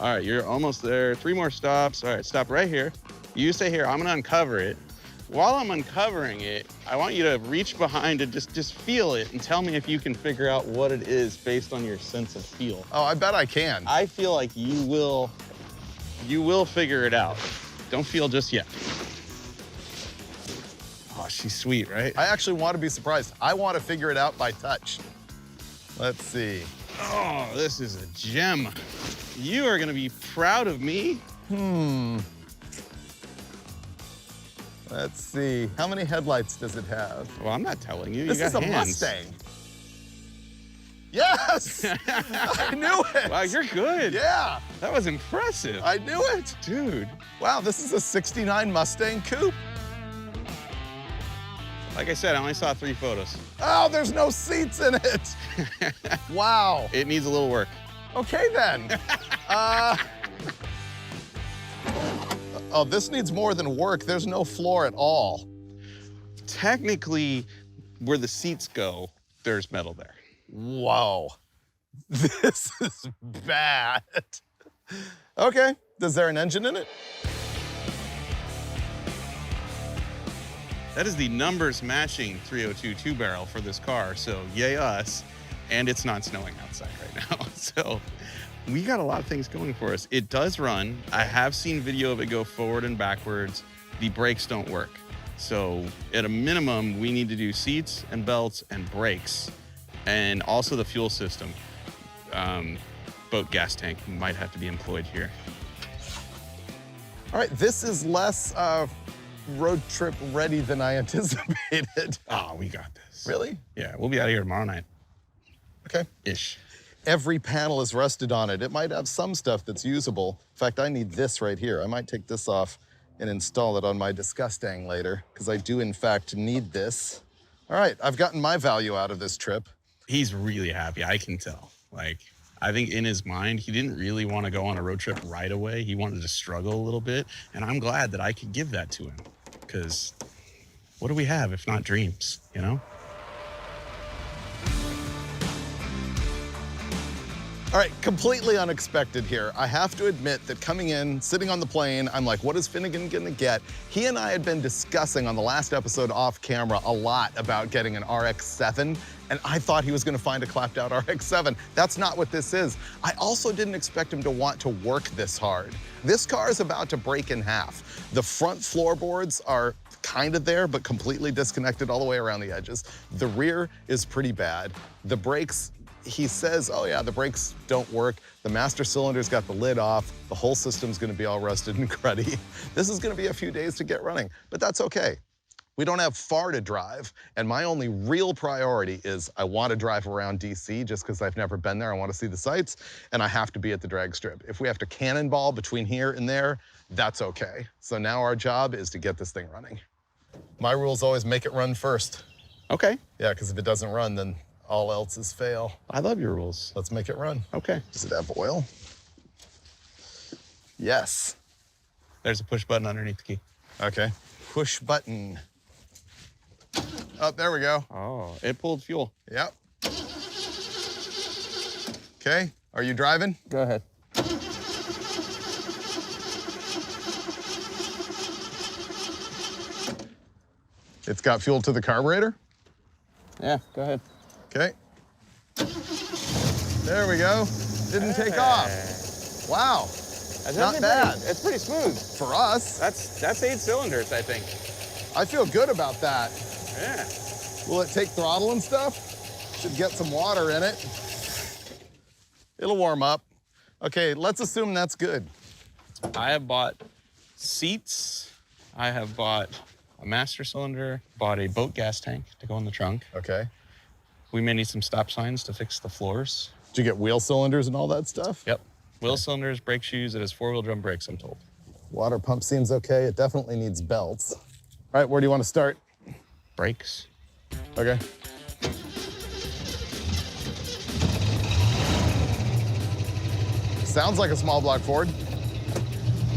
All right, you're almost there. 3 more stops. All right, stop right here. You stay here. I'm gonna uncover it. While I'm uncovering it, I want you to reach behind and just feel it and tell me if you can figure out what it is based on your sense of feel. Oh, I bet I can. I feel like you will figure it out. Don't feel just yet. Oh, she's sweet, right? I actually want to be surprised. I want to figure it out by touch. Let's see. Oh, this is a gem. You are gonna be proud of me. Let's see. How many headlights does it have? Well, I'm not telling you. This You is got a hands. Mustang. Yes! I knew it. Wow, you're good. Yeah, That was impressive. I knew it. Dude. Wow, this is a 69 Mustang Coupe. Like I said, I only saw 3 photos. Oh, there's no seats in it. Wow. It needs a little work. Okay, then. Oh, this needs more than work. There's no floor at all. Technically, where the seats go, there's metal there. Whoa. This is bad. Okay, is there an engine in it? That is the numbers matching 302 2-barrel for this car, so yay us. And it's not snowing outside right now, so we got a lot of things going for us. It does run. I have seen video of it go forward and backwards. The brakes don't work. So at a minimum, we need to do seats and belts and brakes, and also the fuel system. Boat gas tank might have to be employed here. All right, this is less road trip ready than I anticipated. Oh, we got this. Really? Yeah, we'll be out of here tomorrow night. Okay. Ish. Every panel is rusted on it. It might have some stuff that's usable. In fact, I need this right here. I might take this off and install it on my Disgustang later, because I do, in fact, need this. All right, I've gotten my value out of this trip. He's really happy, I can tell. Like, I think in his mind, he didn't really want to go on a road trip right away. He wanted to struggle a little bit, and I'm glad that I could give that to him, because what do we have if not dreams, you know? All right, completely unexpected here. I have to admit that coming in, sitting on the plane, I'm like, what is Finnegan gonna get? He and I had been discussing on the last episode off camera a lot about getting an RX-7, and I thought he was gonna find a clapped out RX-7. That's not what this is. I also didn't expect him to want to work this hard. This car is about to break in half. The front floorboards are kind of there, but completely disconnected all the way around the edges. The rear is pretty bad. The brakes, he says, oh yeah, the brakes don't work. The master cylinder's got the lid off. The whole system's gonna be all rusted and cruddy. This is gonna be a few days to get running, but that's okay. We don't have far to drive, and my only real priority is I want to drive around DC just because I've never been there. I want to see the sights, and I have to be at the drag strip. If we have to cannonball between here and there, that's okay. So now our job is to get this thing running. My rule's always make it run first. Okay. Yeah, because if it doesn't run, then all else is fail. I love your rules. Let's make it run. Okay. Does it have oil? Yes. There's a push button underneath the key. Okay. Push button. Oh, there we go. Oh, it pulled fuel. Yep. Okay, are you driving? Go ahead. It's got fuel to the carburetor? Yeah, go ahead. Okay. There we go. Didn't take off. Wow. That's Not actually bad. It's pretty smooth. For us. That's 8 cylinders, I think. I feel good about that. Yeah. Will it take throttle and stuff? Should get some water in it. It'll warm up. Okay, let's assume that's good. I have bought seats. I have bought a master cylinder, bought a boat gas tank to go in the trunk. Okay. We may need some stop signs to fix the floors. Did you get wheel cylinders and all that stuff? Yep. Wheel cylinders, brake shoes. It has 4-wheel drum brakes, I'm told. Water pump seems okay. It definitely needs belts. All right, where do you want to start? Brakes. Okay. Sounds like a small block Ford.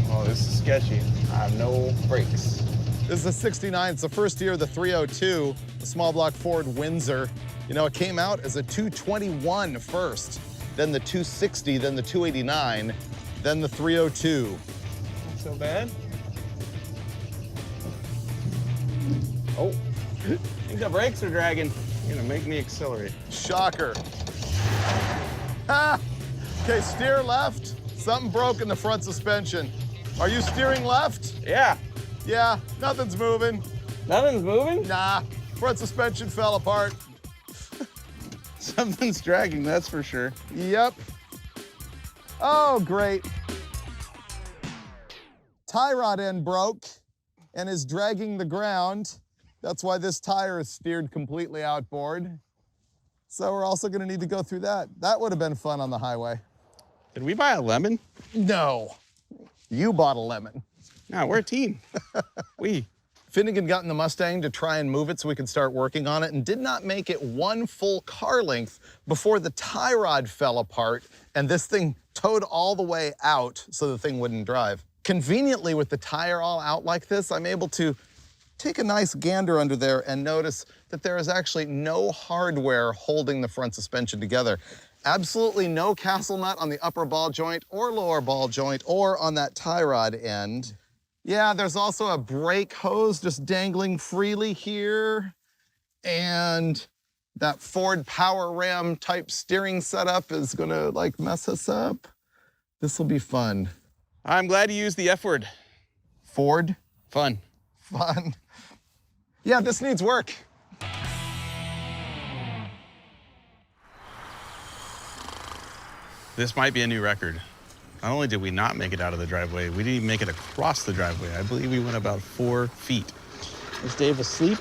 Oh, this is sketchy. I have no brakes. This is a 69. It's the first year of the 302, the small block Ford Windsor. You know, it came out as a 221 first, then the 260, then the 289. then the 302. Not so bad. Oh, I think the brakes are dragging. You're gonna make me accelerate. Shocker. Ah! Okay, steer left. Something broke in the front suspension. Are you steering left? Yeah. Yeah, nothing's moving. Nothing's moving? Nah, front suspension fell apart. Something's dragging, that's for sure. Yep. Oh, great. Tie rod end broke and is dragging the ground. That's why this tire is steered completely outboard. So we're also gonna need to go through that. That would have been fun on the highway. Did we buy a lemon? No, you bought a lemon. No, we're a team. We. Finnegan got in the Mustang to try and move it so we could start working on it and did not make it one full car length before the tie rod fell apart and this thing towed all the way out so the thing wouldn't drive. Conveniently, with the tire all out like this, I'm able to take a nice gander under there and notice that there is actually no hardware holding the front suspension together. Absolutely no castle nut on the upper ball joint or lower ball joint or on that tie rod end. Yeah, there's also a brake hose just dangling freely here. And that Ford power ram type steering setup is gonna like mess us up. This will be fun. I'm glad you used the F word. Ford? Fun. Fun. Yeah, this needs work. This might be a new record. Not only did we not make it out of the driveway, we didn't even make it across the driveway. I believe we went about 4 feet. Is Dave asleep?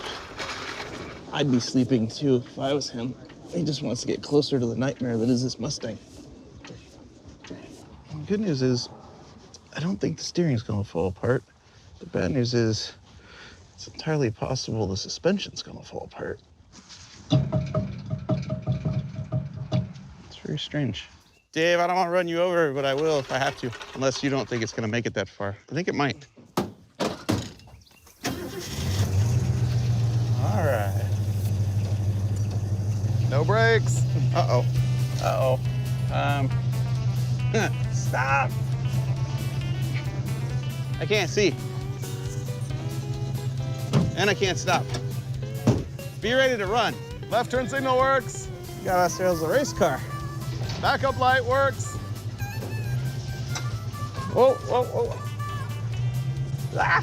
I'd be sleeping too if I was him. He just wants to get closer to the nightmare that is this Mustang. The good news is, I don't think the steering's gonna fall apart. The bad news is, it's entirely possible the suspension's gonna fall apart. It's very strange. Dave, I don't want to run you over, but I will if I have to, unless you don't think it's going to make it that far. I think it might. All right. No brakes. Uh-oh. Uh-oh. Stop. I can't see. And I can't stop. Be ready to run. Left turn signal works. Got ourselves a race car. Backup light works. Whoa, whoa, whoa. Ah.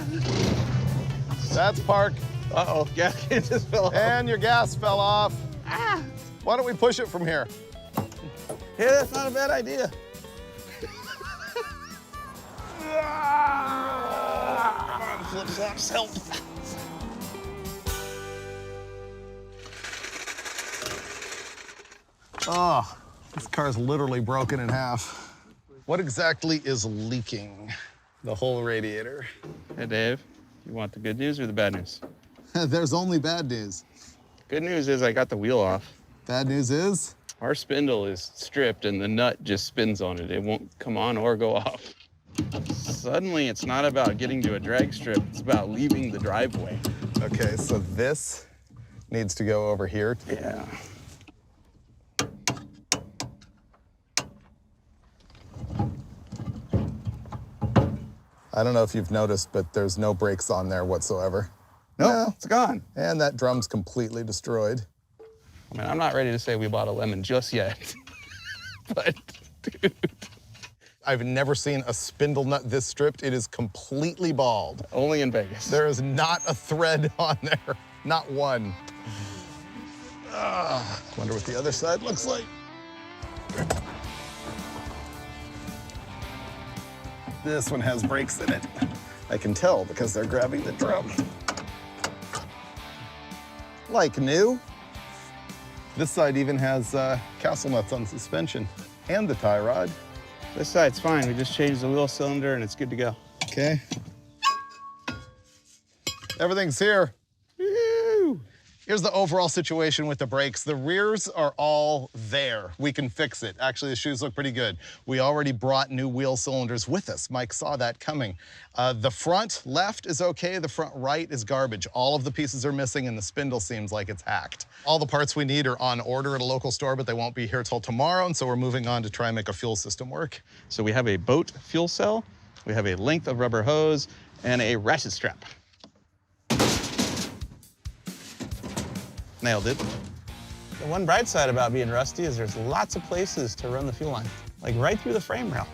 That's park. Uh-oh, gas can just fell off. And your gas fell off. Ah. Why don't we push it from here? Hey, that's not a bad idea. Flip flops help. Oh, this car's literally broken in half. What exactly is leaking? The whole radiator. Hey, Dave, you want the good news or the bad news? There's only bad news. Good news is I got the wheel off. Bad news is? Our spindle is stripped and the nut just spins on it. It won't come on or go off. Suddenly, it's not about getting to a drag strip, it's about leaving the driveway. Okay, so this needs to go over here. Yeah. I don't know if you've noticed, but there's no brakes on there whatsoever. No, it's gone. And that drum's completely destroyed. I mean, I'm not ready to say we bought a lemon just yet. But, dude. I've never seen a spindle nut this stripped. It is completely bald. Only in Vegas. There is not a thread on there. Not one. Wonder what the other side looks like. This one has brakes in it. I can tell because they're grabbing the drum. Like new. This side even has castle nuts on suspension and the tie rod. This side's fine. We just changed the wheel cylinder and it's good to go. Okay. Everything's here. Woo! Here's the overall situation with the brakes. The rears are all there. We can fix it. Actually, the shoes look pretty good. We already brought new wheel cylinders with us. Mike saw that coming. The front left is okay. The front right is garbage. All of the pieces are missing and the spindle seems like it's hacked. All the parts we need are on order at a local store, but they won't be here till tomorrow, and so we're moving on to try and make a fuel system work. So we have a boat fuel cell, we have a length of rubber hose, and a ratchet strap. Nailed it. The one bright side about being rusty is there's lots of places to run the fuel line, like right through the frame rail.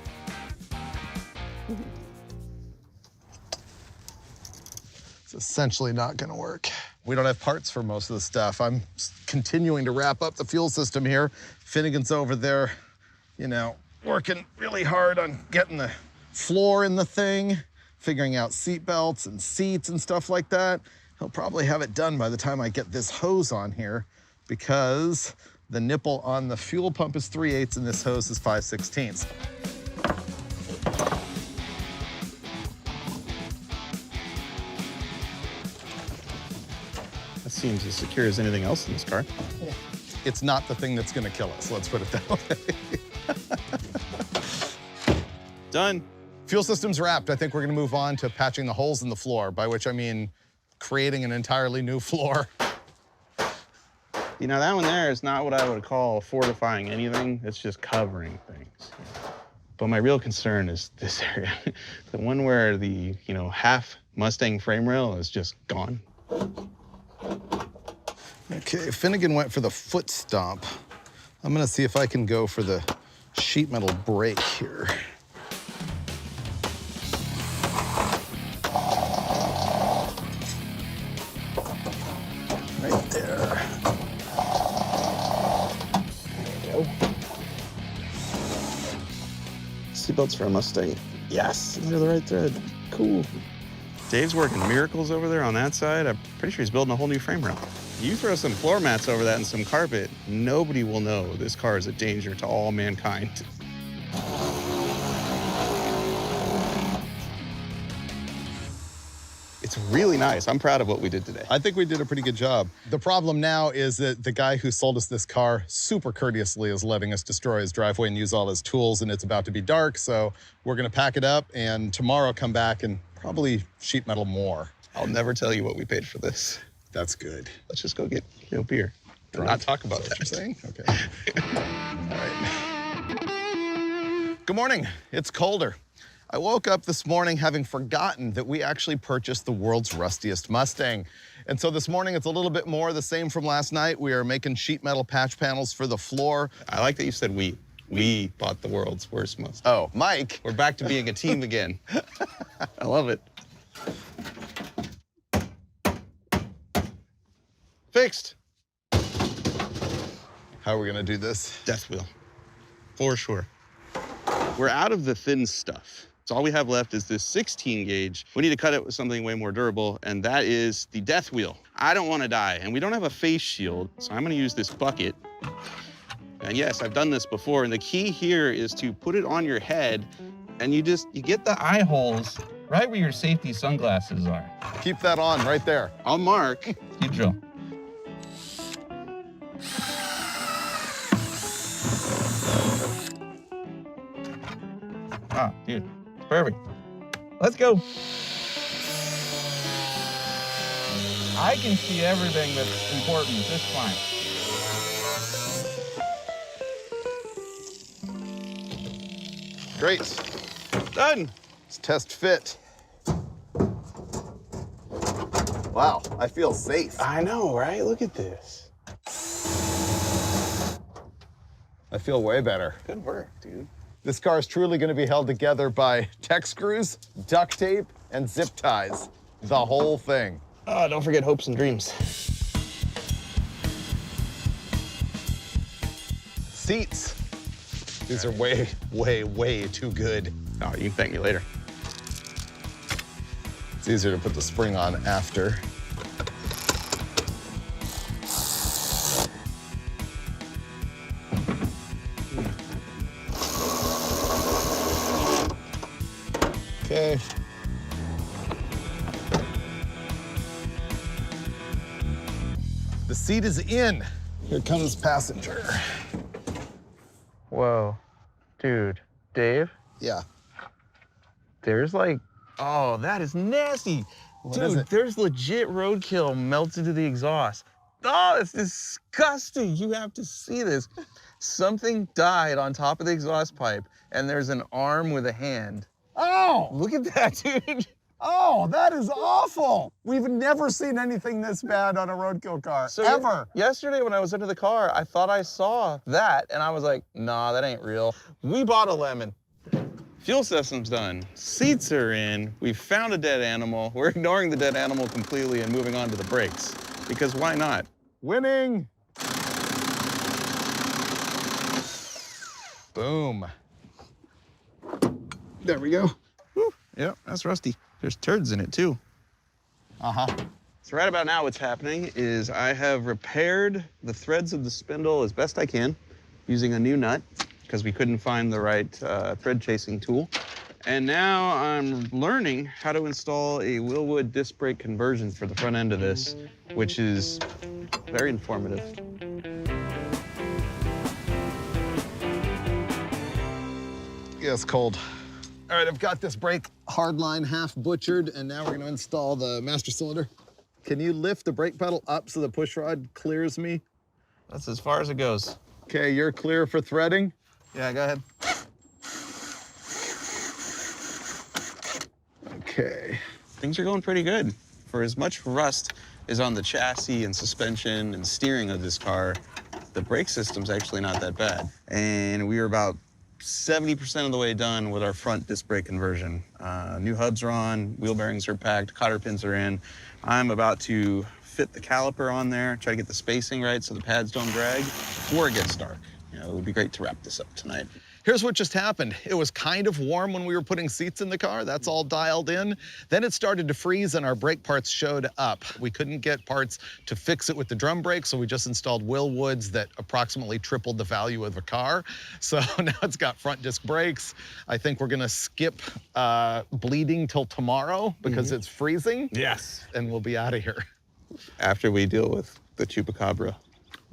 It's essentially not gonna work. We don't have parts for most of the stuff. I'm continuing to wrap up the fuel system here. Finnegan's over there, you know, working really hard on getting the floor in the thing, figuring out seat belts and seats and stuff like that. He'll probably have it done by the time I get this hose on here, because the nipple on the fuel pump is 3/8 and this hose is 5/16. That seems as secure as anything else in this car. It's not the thing that's gonna kill us, let's put it that way. Done. Fuel system's wrapped. I think we're gonna move on to patching the holes in the floor, by which I mean creating an entirely new floor. You know, that one there is not what I would call fortifying anything. It's just covering things. But my real concern is this area. The one where the, you know, half Mustang frame rail is just gone. Okay, Finnegan went for the foot stomp. I'm gonna see if I can go for the sheet metal brake here. Right there. There we go. Seatbelts for a Mustang. Yes, they're the right thread. Cool. Dave's working miracles over there on that side. I'm pretty sure he's building a whole new frame rail. You throw some floor mats over that and some carpet, nobody will know this car is a danger to all mankind. It's really nice. I'm proud of what we did today. I think we did a pretty good job. The problem now is that the guy who sold us this car super courteously is letting us destroy his driveway and use all his tools, and it's about to be dark, so we're gonna pack it up and tomorrow come back and probably sheet metal more. I'll never tell you what we paid for this. That's good. Let's just go get beer and not talk about Is that. what you're saying? Okay. All right. Good morning. It's colder. I woke up this morning having forgotten that we actually purchased the world's rustiest Mustang. And so this morning it's a little bit more the same from last night. We are making sheet metal patch panels for the floor. I like that you said we. We bought the world's worst Mustang. Oh, Mike. We're back to being a team again. I love it. Fixed. How are we gonna do this? Death wheel, for sure. We're out of the thin stuff. So all we have left is this 16 gauge. We need to cut it with something way more durable, and that is the death wheel. I don't want to die, and we don't have a face shield, so I'm gonna use this bucket. And yes, I've done this before, and the key here is to put it on your head, and you get the eye holes right where your safety sunglasses are. Keep that on right there. I'll mark. You drill. Ah, dude, perfect. Let's go. I can see everything that's important just fine. Great. Done. Let's test fit. Wow, I feel safe. I know, right? Look at this. I feel way better. Good work, dude. This car is truly going to be held together by tech screws, duct tape, and zip ties. The whole thing. Oh, don't forget hopes and dreams. Seats. These are way, way, way too good. Oh, you can thank me later. It's easier to put the spring on after. Okay. The seat is in. Here comes passenger. Whoa, dude, Dave, Yeah. there's like, oh, that is nasty. What is Dude, it? there's legit roadkill melted to the exhaust. Oh, it's disgusting. You have to see this. Something died on top of the exhaust pipe, and there's an arm with a hand. Oh! Look at that, dude. Oh, that is awful. We've never seen anything this bad on a roadkill car, ever. Yesterday when I was into the car, I thought I saw that, and I was like, nah, that ain't real. We bought a lemon. Fuel system's done. Seats are in. We found a dead animal. We're ignoring the dead animal completely and moving on to the brakes, because why not? Winning. Boom. There we go. Whew. Yep, that's rusty. There's turds in it too. Uh-huh. So right about now what's happening is I have repaired the threads of the spindle as best I can using a new nut because we couldn't find the right thread chasing tool. And now I'm learning how to install a Willwood disc brake conversion for the front end of this, which is very informative. Yeah, it's cold. All right, I've got this brake hardline half butchered, and now we're gonna install the master cylinder. Can you lift the brake pedal up so the push rod clears me? That's as far as it goes. Okay, you're clear for threading? Yeah, go ahead. Okay. Things are going pretty good. For as much rust is on the chassis and suspension and steering of this car, the brake system's actually not that bad. And we are about 70% of the way done with our front disc brake conversion. New hubs are on, wheel bearings are packed, cotter pins are in. I'm about to fit the caliper on there, try to get the spacing right so the pads don't drag before it gets dark. You know, it would be great to wrap this up tonight. Here's what just happened. It was kind of warm when we were putting seats in the car. That's all dialed in. Then it started to freeze and our brake parts showed up. We couldn't get parts to fix it with the drum brakes, so we just installed Willwoods that approximately tripled the value of the car. So now it's got front disc brakes. I think we're gonna skip bleeding till tomorrow because it's freezing. Yes. And we'll be out of here. After we deal with the chupacabra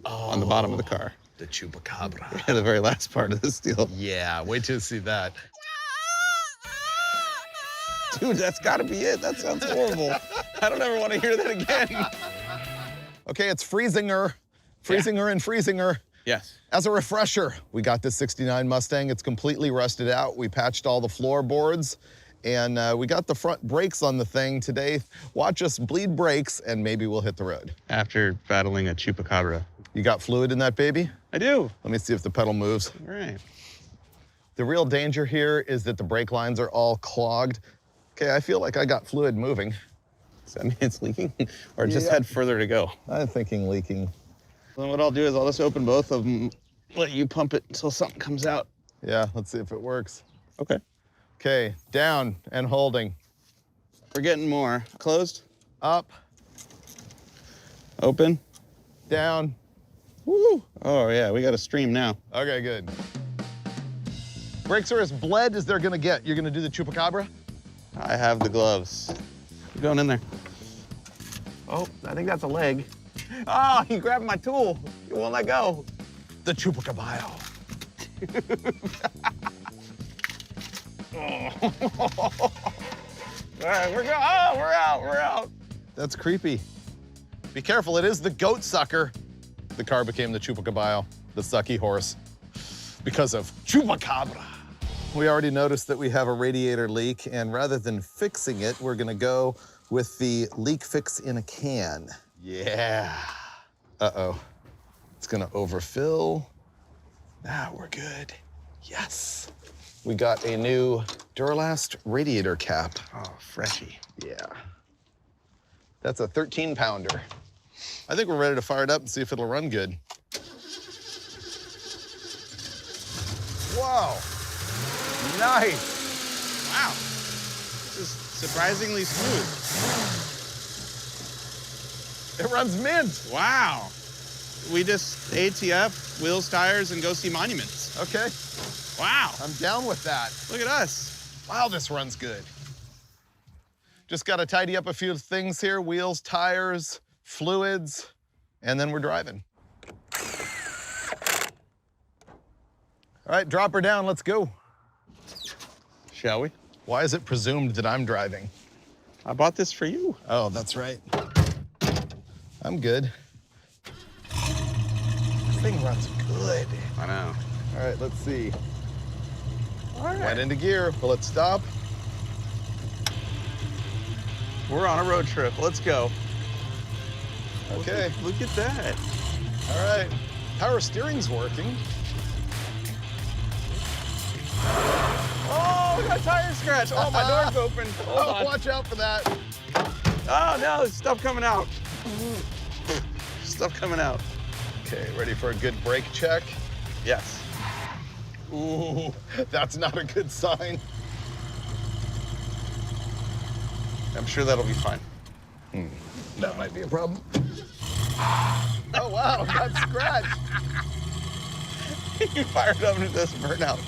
on the bottom of the car. The chupacabra. Yeah, the very last part of this deal. Yeah, wait till you see that. Dude, that's gotta be it. That sounds horrible. I don't ever want to hear that again. Okay, it's freezing-er. Freezing-er and freezing-er. Yes. As a refresher, we got this 69 Mustang. It's completely rusted out. We patched all the floorboards, and we got the front brakes on the thing today. Watch us bleed brakes, and maybe we'll hit the road. After battling a chupacabra. You got fluid in that baby? I do. Let me see if the pedal moves. All right. The real danger here is that the brake lines are all clogged. Okay, I feel like I got fluid moving. Does that mean it's leaking? Or just Yeah. had further to go? I'm thinking leaking. Then what I'll do is I'll just open both of them, let you pump it until something comes out. Yeah, let's see if it works. Okay. Okay, down and holding. We're getting more. Closed, Up, open. down. Woo! Oh yeah, we got a stream now. Okay, good. Brakes are as bled as they're gonna get. You're gonna do the chupacabra? I have the gloves. Keep going in there. Oh, I think that's a leg. Oh, he grabbed my tool. He won't let go. The chupacabra. All right, we're going. Oh, we're out. We're out. That's creepy. Be careful, it is the goat sucker. The car became the chupacabra, the sucky horse, because of chupacabra. We already noticed that we have a radiator leak, and rather than fixing it, we're gonna go with the leak fix in a can. Yeah. Uh-oh. It's gonna overfill. Now we're good. Yes. We got a new Duralast radiator cap. Oh, freshy. Yeah. That's a 13-pounder. I think we're ready to fire it up and see if it'll run good. Whoa. Nice. Wow. This is surprisingly smooth. It runs mint. Wow. We just ATF, wheels, tires, and go see monuments. Okay, Wow. I'm down with that. Look at us. Wow, this runs good. Just got to tidy up a few things here, wheels, tires, fluids, and then we're driving. All right, drop her down, let's go. Shall we? Why is it presumed that I'm driving? I bought this for you. Oh, that's right. I'm good. This thing runs good. I know. All right, let's see. All right. Went into gear. Will it stop? We're on a road trip. Let's go. Okay. Look at that. All right. Power steering's working. Oh, we got a tire scratch. Oh, my door's open. Hold Oh, on. watch out for that. Oh, no, there's stuff coming out. Stuff coming out. Okay, ready for a good brake check? Yes. Ooh, that's not a good sign. I'm sure that'll be fine. That might be a problem. Oh, wow, that scratch. You fired up into this burnout.